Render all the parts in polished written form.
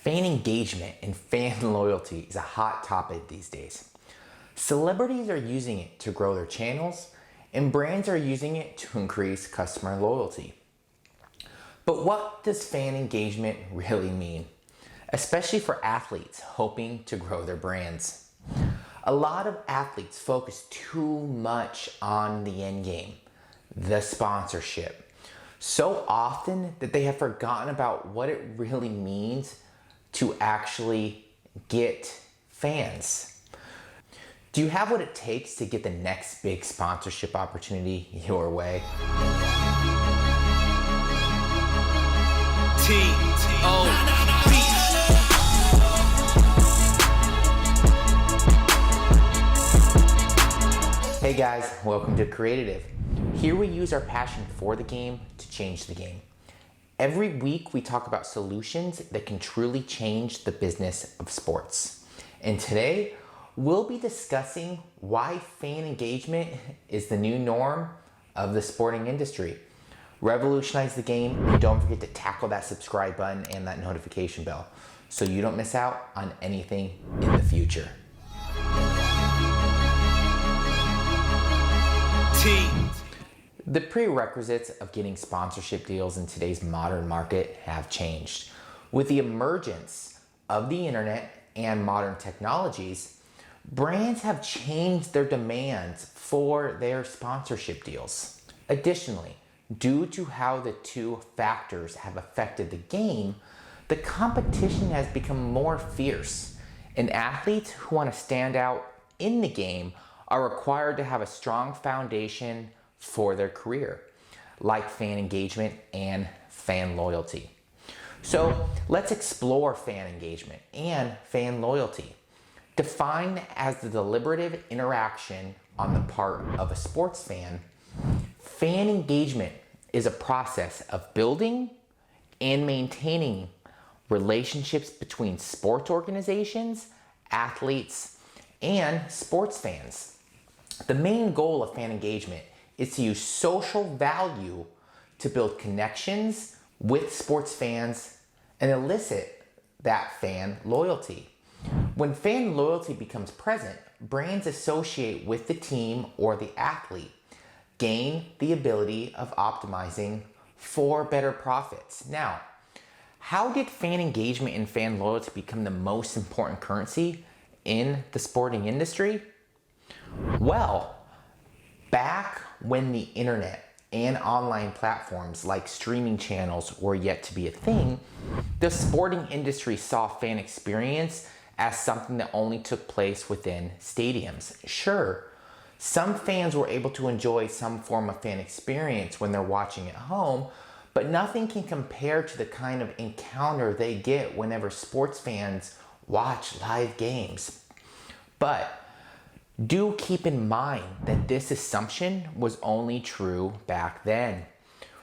Fan engagement and fan loyalty is a hot topic these days. Celebrities are using it to grow their channels, and brands are using it to increase customer loyalty. But what does fan engagement really mean? Especially for athletes hoping to grow their brands. A lot of athletes focus too much on the end game, the sponsorship, so often that they have forgotten about what it really means to actually get fans. Do you have what it takes to get the next big sponsorship opportunity your way? Hey guys, welcome to Creative. Here we use our passion for the game to change the game. Every week we talk about solutions that can truly change the business of sports. And today we'll be discussing why fan engagement is the new norm of the sporting industry. Revolutionize the game, and don't forget to tackle that subscribe button and that notification bell so you don't miss out on anything in the future. The prerequisites of getting sponsorship deals in today's modern market have changed. With the emergence of the internet and modern technologies, brands have changed their demands for their sponsorship deals. Additionally, due to how the two factors have affected the game, the competition has become more fierce, and athletes who want to stand out in the game are required to have a strong foundation for their career, like fan engagement and fan loyalty. So let's explore fan engagement and fan loyalty. Defined as the deliberative interaction on the part of a sports fan, fan engagement is a process of building and maintaining relationships between sports organizations, athletes, and sports fans. The main goal of fan engagement is to use social value to build connections with sports fans and elicit that fan loyalty. When fan loyalty becomes present, brands associate with the team or the athlete gain the ability of optimizing for better profits. Now, how did fan engagement and fan loyalty become the most important currency in the sporting industry? Well, back when the internet and online platforms like streaming channels were yet to be a thing, the sporting industry saw fan experience as something that only took place within stadiums. Sure, some fans were able to enjoy some form of fan experience when they're watching at home, but nothing can compare to the kind of encounter they get whenever sports fans watch live games. But do keep in mind that this assumption was only true back then,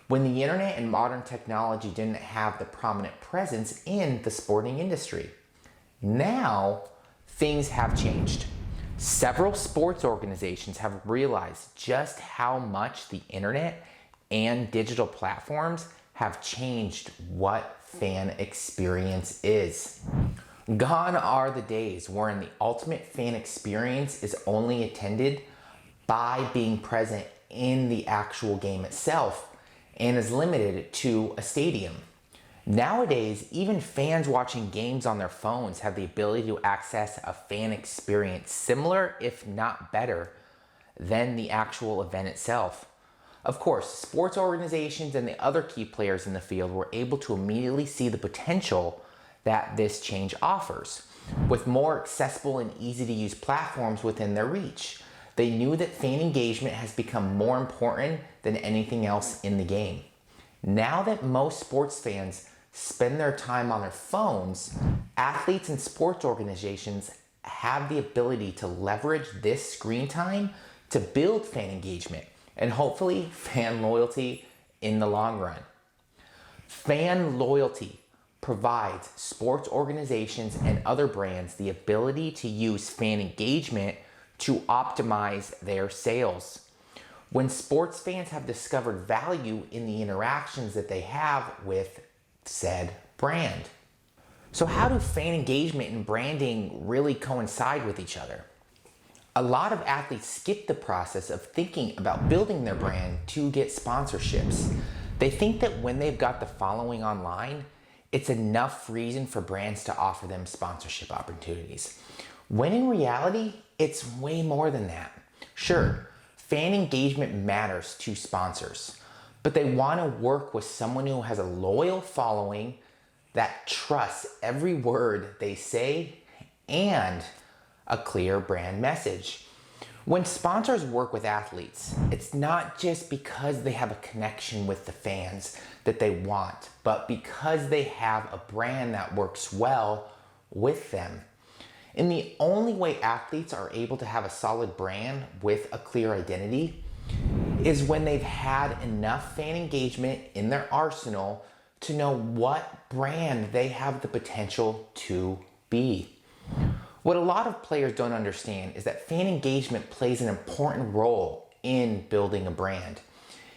when the internet and modern technology didn't have the prominent presence in the sporting industry. Now, things have changed. Several sports organizations have realized just how much the internet and digital platforms have changed what fan experience is. Gone are the days wherein the ultimate fan experience is only attended by being present in the actual game itself and is limited to a stadium. Nowadays, even fans watching games on their phones have the ability to access a fan experience similar, if not better, than the actual event itself. Of course, sports organizations and the other key players in the field were able to immediately see the potential that this change offers. With more accessible and easy to use platforms within their reach, they knew that fan engagement has become more important than anything else in the game. Now that most sports fans spend their time on their phones, athletes and sports organizations have the ability to leverage this screen time to build fan engagement and hopefully fan loyalty in the long run. Fan loyalty provides sports organizations and other brands the ability to use fan engagement to optimize their sales. When sports fans have discovered value in the interactions that they have with said brand. So how do fan engagement and branding really coincide with each other? A lot of athletes skip the process of thinking about building their brand to get sponsorships. They think that when they've got the following online, it's enough reason for brands to offer them sponsorship opportunities. When in reality, it's way more than that. Sure, fan engagement matters to sponsors, but they want to work with someone who has a loyal following that trusts every word they say and a clear brand message. When sponsors work with athletes, it's not just because they have a connection with the fans that they want, but because they have a brand that works well with them. And the only way athletes are able to have a solid brand with a clear identity is when they've had enough fan engagement in their arsenal to know what brand they have the potential to be. What a lot of players don't understand is that fan engagement plays an important role in building a brand.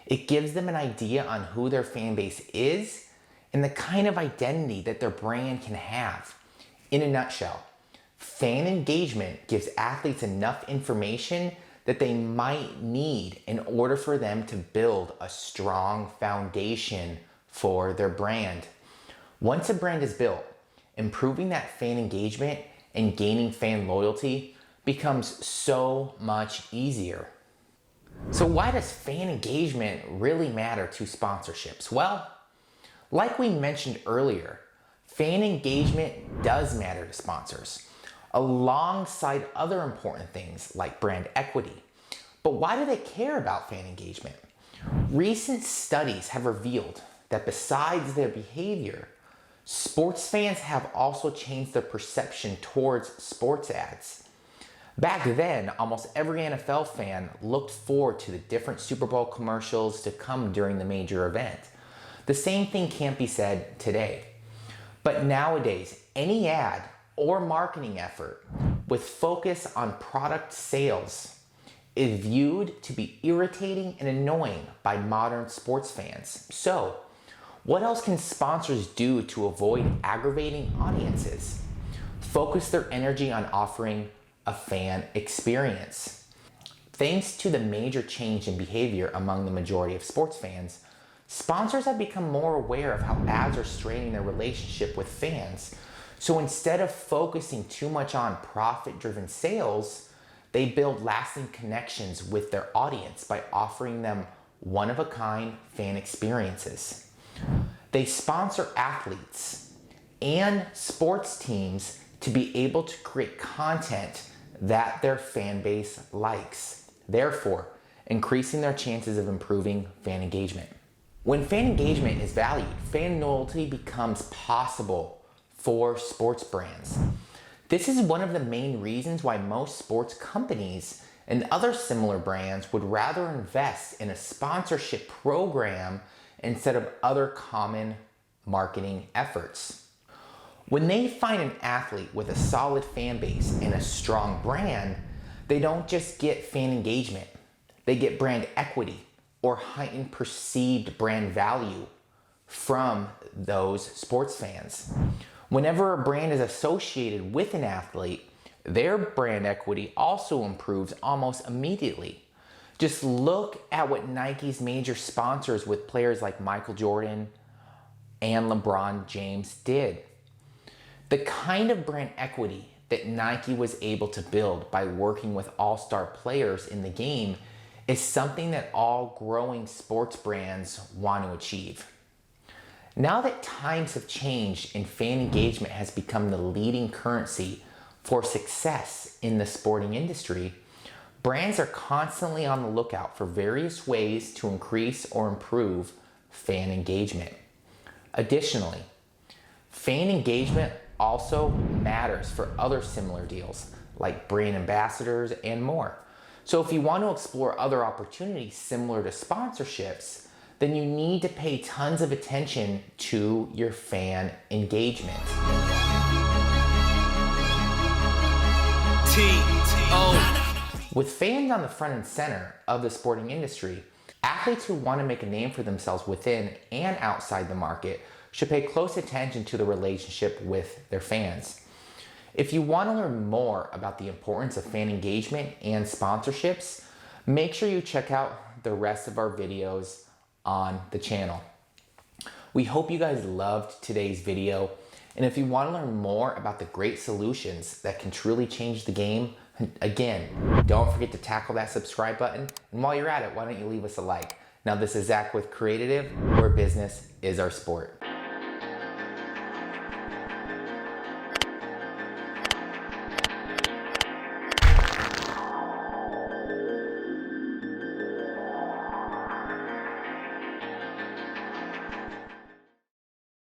It gives them an idea on who their fan base is and the kind of identity that their brand can have. In a nutshell, fan engagement gives athletes enough information that they might need in order for them to build a strong foundation for their brand. Once a brand is built, improving that fan engagement and gaining fan loyalty becomes so much easier. So why does fan engagement really matter to sponsorships? Well, like we mentioned earlier, fan engagement does matter to sponsors, alongside other important things like brand equity. But why do they care about fan engagement? Recent studies have revealed that besides their behavior, sports fans have also changed their perception towards sports ads. Back then, almost every NFL fan looked forward to the different Super Bowl commercials to come during the major event. The same thing can't be said today. But nowadays, any ad or marketing effort with focus on product sales is viewed to be irritating and annoying by modern sports fans. So, what else can sponsors do to avoid aggravating audiences? Focus their energy on offering a fan experience. Thanks to the major change in behavior among the majority of sports fans, sponsors have become more aware of how ads are straining their relationship with fans. So instead of focusing too much on profit-driven sales, they build lasting connections with their audience by offering them one-of-a-kind fan experiences. They sponsor athletes and sports teams to be able to create content that their fan base likes, therefore increasing their chances of improving fan engagement. When fan engagement is valued, fan loyalty becomes possible for sports brands. This is one of the main reasons why most sports companies and other similar brands would rather invest in a sponsorship program instead of other common marketing efforts. When they find an athlete with a solid fan base and a strong brand, they don't just get fan engagement, they get brand equity or heightened perceived brand value from those sports fans. Whenever a brand is associated with an athlete, their brand equity also improves almost immediately. Just look at what Nike's major sponsors with players like Michael Jordan and LeBron James did. The kind of brand equity that Nike was able to build by working with all-star players in the game is something that all growing sports brands want to achieve. Now that times have changed and fan engagement has become the leading currency for success in the sporting industry, brands are constantly on the lookout for various ways to increase or improve fan engagement. Additionally, fan engagement also matters for other similar deals like brand ambassadors and more. So if you want to explore other opportunities similar to sponsorships, then you need to pay tons of attention to your fan engagement. With fans on the front and center of the sporting industry, athletes who want to make a name for themselves within and outside the market should pay close attention to the relationship with their fans. If you want to learn more about the importance of fan engagement and sponsorships, make sure you check out the rest of our videos on the channel. We hope you guys loved today's video, and if you want to learn more about the great solutions that can truly change the game, again, don't forget to tackle that subscribe button, and while you're at it, why don't you leave us a like. Now, this is Zach with Creative, where business is our sport.